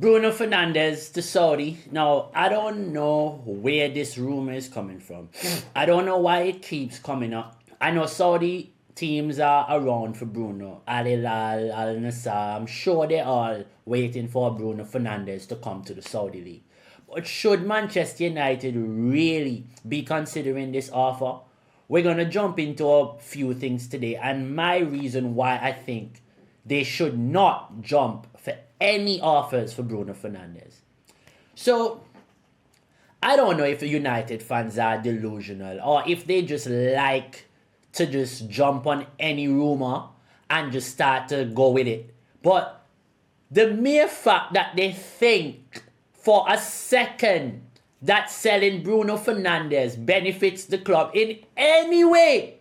Bruno Fernandes to Saudi. Now, I don't know where this rumor is coming from. I don't know why it keeps coming up. I know Saudi teams are around for Bruno. Al Hilal, Al Nassr. I'm sure they're all waiting for Bruno Fernandes to come to the Saudi League. But should Manchester United really be considering this offer? We're going to jump into a few things today, and my reason why I think they should not jump for any offers for Bruno Fernandes. So, I don't know if the United fans are delusional or if they just like to just jump on any rumor and just start to go with it. But the mere fact that they think for a second that selling Bruno Fernandes benefits the club in any way,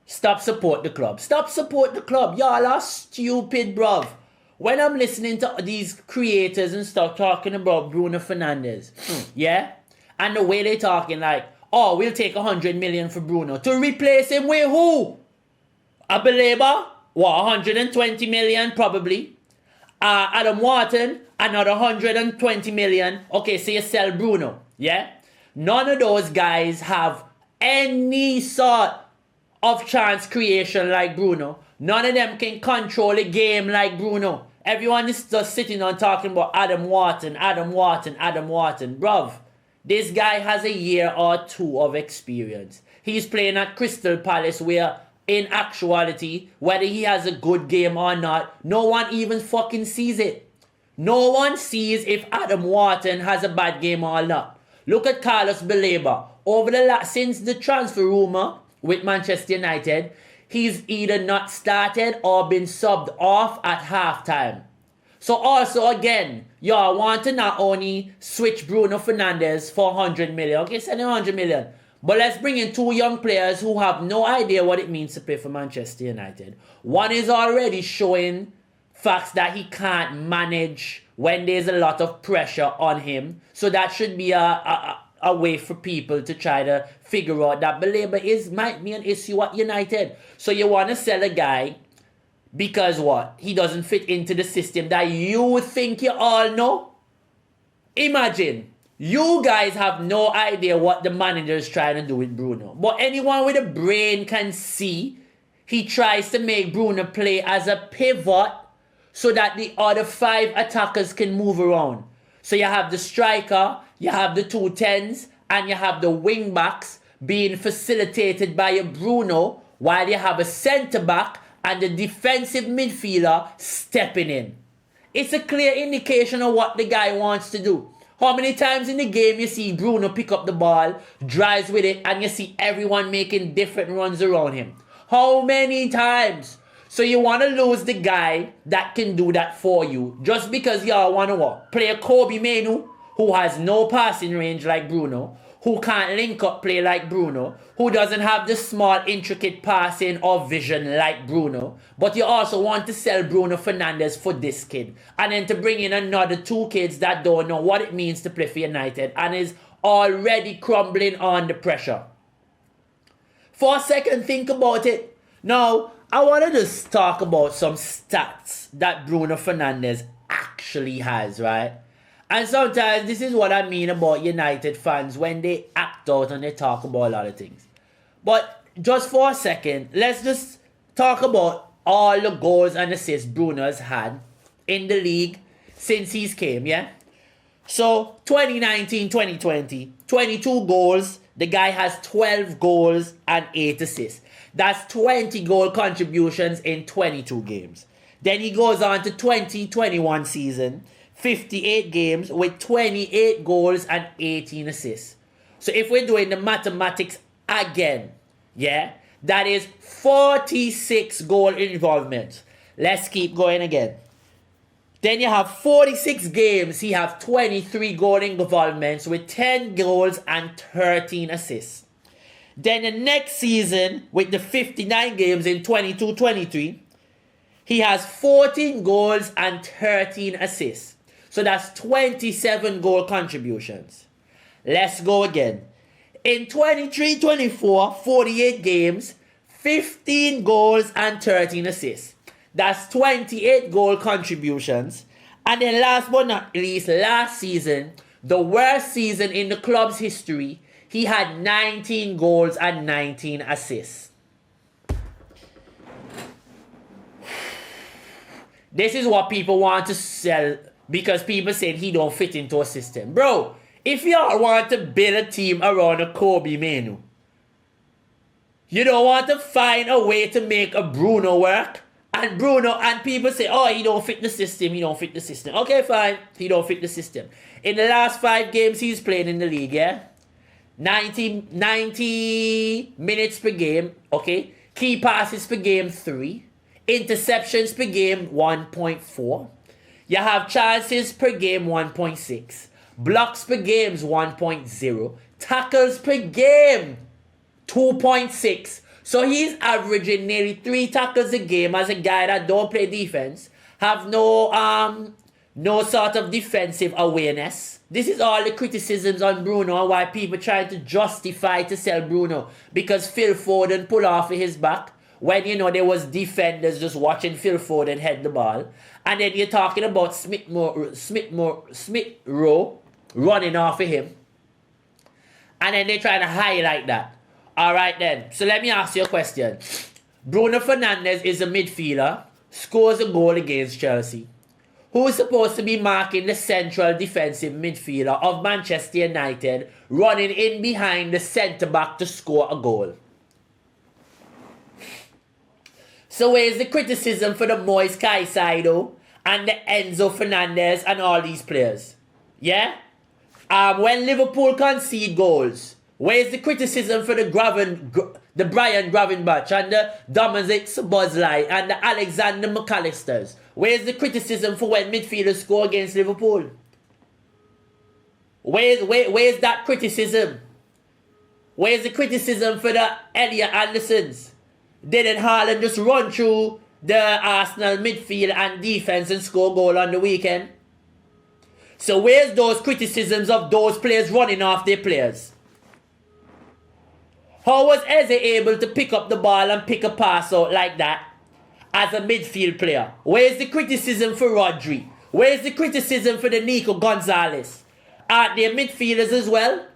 stop support the club. Stop support the club. Y'all are stupid, bruv. When I'm listening to these creators and stuff talking about Bruno Fernandes, yeah? And the way they're talking like, oh, we'll take 100 million for Bruno. To replace him with who? A Baleba? What, 120 million probably? Adam Wharton, another 120 million. Okay, so you sell Bruno, yeah? None of those guys have any sort of chance creation like Bruno. None of them can control a game like Bruno. Everyone is just sitting on talking about Adam Wharton. Bruv, this guy has a year or two of experience. He's playing at Crystal Palace where, in actuality, whether he has a good game or not, no one even fucking sees it. No one sees if Adam Wharton has a bad game or not. Look at Carlos Baleba. Since the transfer rumor with Manchester United, he's either not started or been subbed off at halftime. So also again, y'all want to not only switch Bruno Fernandes for 100 million. Okay, send him 100 million. But let's bring in two young players who have no idea what it means to play for Manchester United. One is already showing facts that he can't manage when there's a lot of pressure on him. So that should be a way for people to try to figure out that Baleba might be an issue at United. So you want to sell a guy because what? He doesn't fit into the system that you think you all know? Imagine, you guys have no idea what the manager is trying to do with Bruno. But anyone with a brain can see he tries to make Bruno play as a pivot so that the other 5 attackers can move around. So you have the striker, you have the 2 10s, and you have the wing backs being facilitated by a Bruno, while you have a centre back and the defensive midfielder stepping in. It's a clear indication of what the guy wants to do. How many times in the game you see Bruno pick up the ball, drives with it, and you see everyone making different runs around him? How many times? So you want to lose the guy that can do that for you just because y'all want to what? Play a Kobe Menu who has no passing range like Bruno, who can't link up play like Bruno, who doesn't have the small intricate passing or vision like Bruno, but you also want to sell Bruno Fernandes for this kid and then to bring in another 2 kids that don't know what it means to play for United and is already crumbling on the pressure. For a second, think about it. Now, I want to just talk about some stats that Bruno Fernandes actually has, right? And sometimes this is what I mean about United fans when they act out and they talk about a lot of things. But just for a second, let's just talk about all the goals and assists Bruno has had in the league since he's came, yeah? So, 2019-2020, 22 goals. The guy has 12 goals and 8 assists. That's 20 goal contributions in 22 games. Then he goes on to 2021 season, 58 games with 28 goals and 18 assists. So if we're doing the mathematics again, yeah, that is 46 goal involvement. Let's keep going again. Then you have 46 games. He have 23 goal involvements with 10 goals and 13 assists. Then the next season, with the 59 games in 22-23, he has 14 goals and 13 assists. So that's 27 goal contributions. Let's go again. In 23-24, 48 games, 15 goals and 13 assists. That's 28 goal contributions. And then last but not least, last season, the worst season in the club's history, he had 19 goals and 19 assists. This is what people want to sell because people said he don't fit into a system. Bro, if y'all want to build a team around a Kobe Manu, you don't want to find a way to make a Bruno work. And people say, oh, he don't fit the system, he don't fit the system. Okay, fine, he don't fit the system. In the last 5 games he's playing in the league, yeah? 90 minutes per game, okay? Key passes per game, 3. Interceptions per game, 1.4. You have chances per game, 1.6. Blocks per game, 1.0. Tackles per game, 2.6. So he's averaging nearly 3 tackles a game as a guy that don't play defense, have no sort of defensive awareness. This is all the criticisms on Bruno and why people trying to justify to sell Bruno because Phil Foden pulled off of his back when, you know, there was defenders just watching Phil Foden head the ball. And then you're talking about Smith Rowe running off of him. And then they're trying to highlight that. All right then, so let me ask you a question. Bruno Fernandes is a midfielder, scores a goal against Chelsea. Who is supposed to be marking the central defensive midfielder of Manchester United, running in behind the centre-back to score a goal? So where's the criticism for the Moise Caicedo and the Enzo Fernandez and all these players? Yeah? When Liverpool concede goals, where's the criticism for the Brian Gravenberch and the Dominic Szoboszlai and the Alexander McAllisters? Where's the criticism for when midfielders score against Liverpool? Where's that criticism? Where's the criticism for the Elliot Andersons? Didn't Haaland just run through the Arsenal midfield and defense and score a goal on the weekend? So where's those criticisms of those players running off their players? How was Eze able to pick up the ball and pick a pass out like that as a midfield player? Where's the criticism for Rodri? Where's the criticism for the Nico Gonzalez? Aren't they midfielders as well?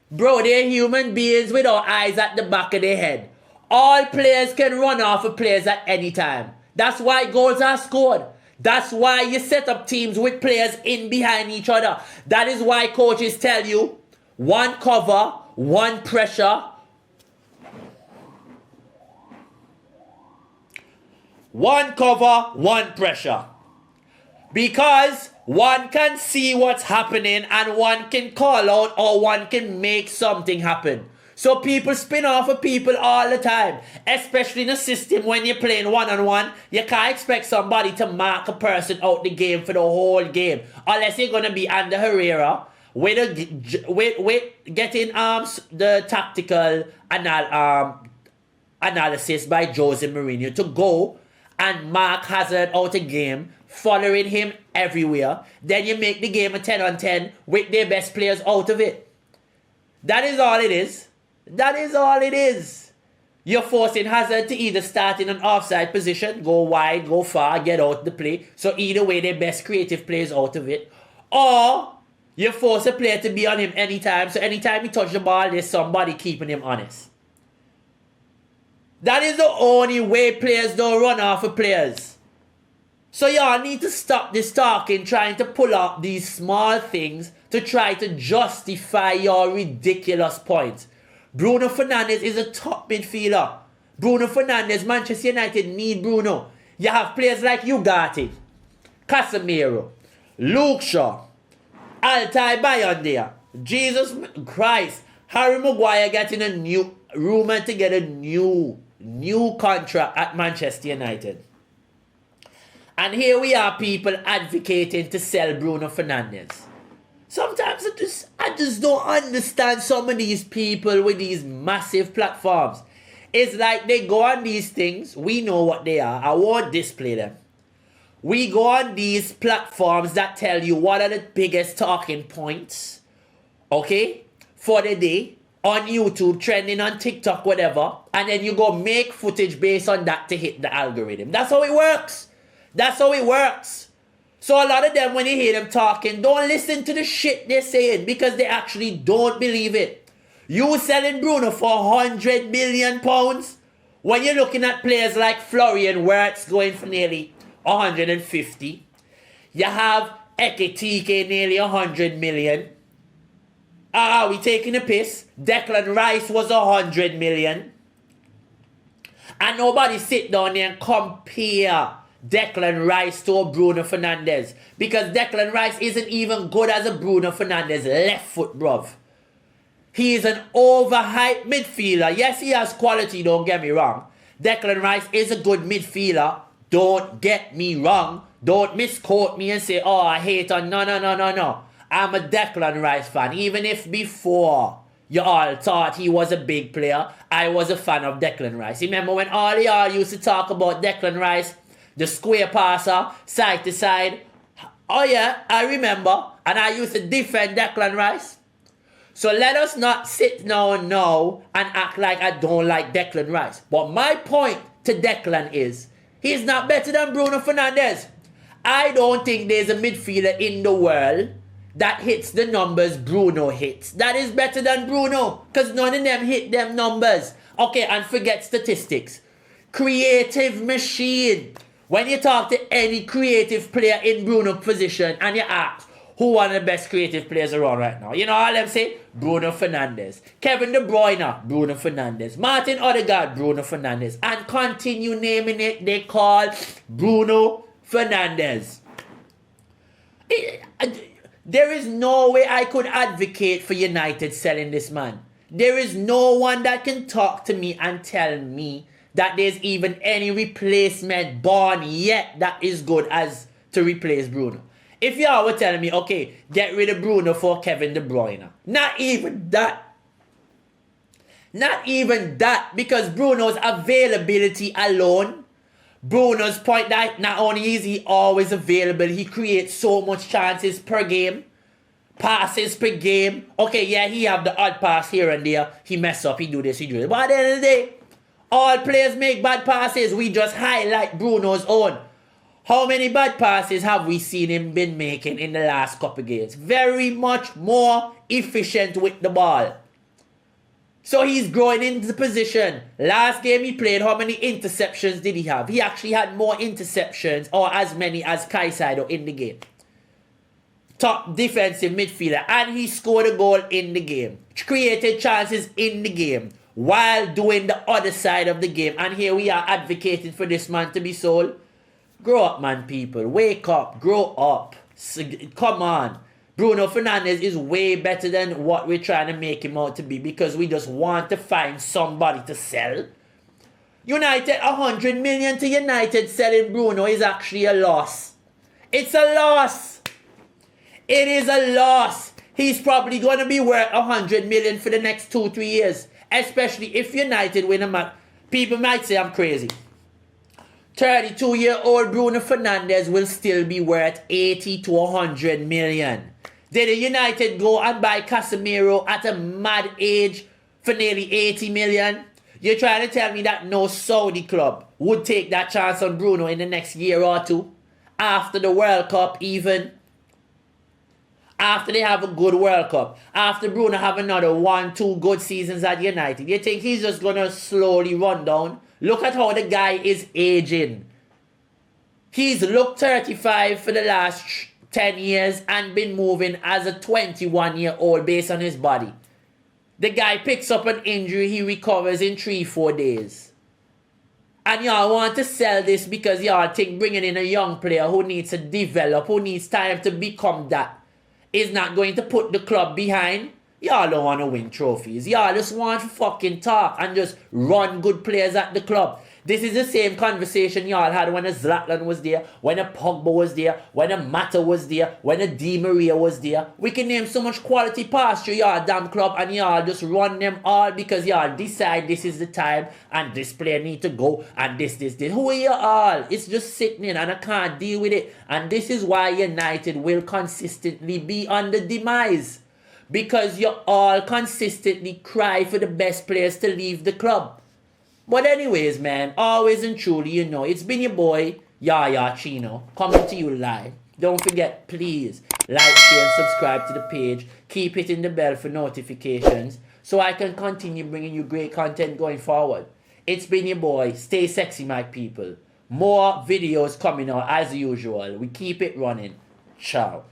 Bro, they're human beings without eyes at the back of their head. All players can run off of players at any time. That's why goals are scored. That's why you set up teams with players in behind each other. That is why coaches tell you, 1 cover, 1 pressure. 1 cover, 1 pressure. Because one can see what's happening and one can call out or one can make something happen. So people spin off of people all the time. Especially in a system when you're playing one-on-one. You can't expect somebody to mark a person out the game for the whole game. Unless you're going to be Ander Herrera with getting the tactical analysis by Jose Mourinho to go and mark Hazard out a game, following him everywhere. Then you make the game a 10-on-10 with their best players out of it. That is all it is. That is all it is. You're forcing Hazard to either start in an offside position, go wide, go far, get out the play. So either way, their best creative players out of it. Or you force a player to be on him anytime. So anytime he touches the ball, there's somebody keeping him honest. That is the only way players don't run off of players. So y'all need to stop this talking, trying to pull out these small things to try to justify your ridiculous points. Bruno Fernandes is a top midfielder. Bruno Fernandes, Manchester United need Bruno. You have players like Ugarte, Casemiro, Luke Shaw, Altay Bayondia, Jesus Christ, Harry Maguire getting a new rumour to get a new contract at Manchester United. And here we are, people advocating to sell Bruno Fernandes. Sometimes I just don't understand some of these people with these massive platforms. It's like they go on these things, we know what they are, I won't display them. We go on these platforms that tell you what are the biggest talking points, okay, for the day, on YouTube, trending on TikTok, whatever, and then you go make footage based on that to hit the algorithm. That's how it works. That's how it works. So a lot of them, when you hear them talking, don't listen to the shit they're saying because they actually don't believe it. You selling Bruno for £100 million when you're looking at players like Florian Wirtz going for nearly 150. You have Ekitike nearly 100 million. Are we taking a piss? Declan Rice was 100 million. And nobody sit down there and compare Declan Rice to a Bruno Fernandes. Because Declan Rice isn't even good as a Bruno Fernandes left foot, bruv. He is an overhyped midfielder. Yes, he has quality, don't get me wrong. Declan Rice is a good midfielder. Don't get me wrong. Don't misquote me and say, oh, I hate on. No. I'm a Declan Rice fan. Even if before you all thought he was a big player, I was a fan of Declan Rice. Remember when all y'all used to talk about Declan Rice, the square passer, side to side? Oh yeah, I remember. And I used to defend Declan Rice. So let us not sit down now and act like I don't like Declan Rice. But my point to Declan is, he's not better than Bruno Fernandes. I don't think there's a midfielder in the world that hits the numbers Bruno hits. That is better than Bruno, because none of them hit them numbers. Okay, and forget statistics. Creative machine. When you talk to any creative player in Bruno's position and you ask, who one of the best creative players around right now? You know all them say? Bruno Fernandes. Kevin De Bruyne, Bruno Fernandes. Martin Odegaard, Bruno Fernandes. And continue naming it, they call Bruno Fernandes. There is no way I could advocate for United selling this man. There is no one that can talk to me and tell me that there's even any replacement born yet that is good as to replace Bruno. If y'all were telling me, okay, get rid of Bruno for Kevin De Bruyne. Not even that. Not even that, because Bruno's availability alone, Bruno's point that not only is he always available, he creates so much chances per game, passes per game. Okay, yeah, he have the odd pass here and there. He mess up, he do this, he do this. But at the end of the day, all players make bad passes. We just highlight Bruno's own. How many bad passes have we seen him been making in the last couple games? Very much more efficient with the ball. So he's growing into the position. Last game he played, how many interceptions did he have? He actually had more interceptions, or as many as Caicedo in the game. Top defensive midfielder, and he scored a goal in the game. Created chances in the game while doing the other side of the game. And here we are advocating for this man to be sold. Grow up, man, people. Wake up. Grow up. Come on. Bruno Fernandes is way better than what we're trying to make him out to be, because we just want to find somebody to sell. United, 100 million to United selling Bruno is actually a loss. It's a loss. It is a loss. He's probably going to be worth 100 million for the next 2-3 years. Especially if United win a match. People might say I'm crazy. 32-year-old Bruno Fernandes will still be worth 80 to 100 million. Did United go and buy Casemiro at a mad age for nearly 80 million? You're trying to tell me that no Saudi club would take that chance on Bruno in the next year or two? After the World Cup even? After they have a good World Cup? After Bruno have another 1-2 good seasons at United? You think he's just going to slowly run down? Look at how the guy is aging. He's looked 35 for the last 10 years and been moving as a 21-year-old based on his body. The guy picks up an injury, he recovers in 3-4 days. And y'all want to sell this because y'all think bringing in a young player who needs to develop, who needs time to become that, is not going to put the club behind. Y'all don't want to win trophies. Y'all just want to fucking talk and just run good players at the club. This is the same conversation y'all had when a Zlatan was there, when a Pogba was there, when a Mata was there, when a Di Maria was there. We can name so much quality past through y'all damn club, and y'all just run them all because y'all decide this is the time and this player need to go and this. Who are you all? It's just sickening and I can't deal with it. And this is why United will consistently be on the demise. Because you all consistently cry for the best players to leave the club. But anyways, man, always and truly, you know, it's been your boy, Yaya Chino, coming to you live Don't forget, please, like, share, and subscribe to the page. Keep hitting the bell for notifications so I can continue bringing you great content going forward. It's been your boy. Stay sexy, my people. More videos coming out as usual. We keep it running. Ciao.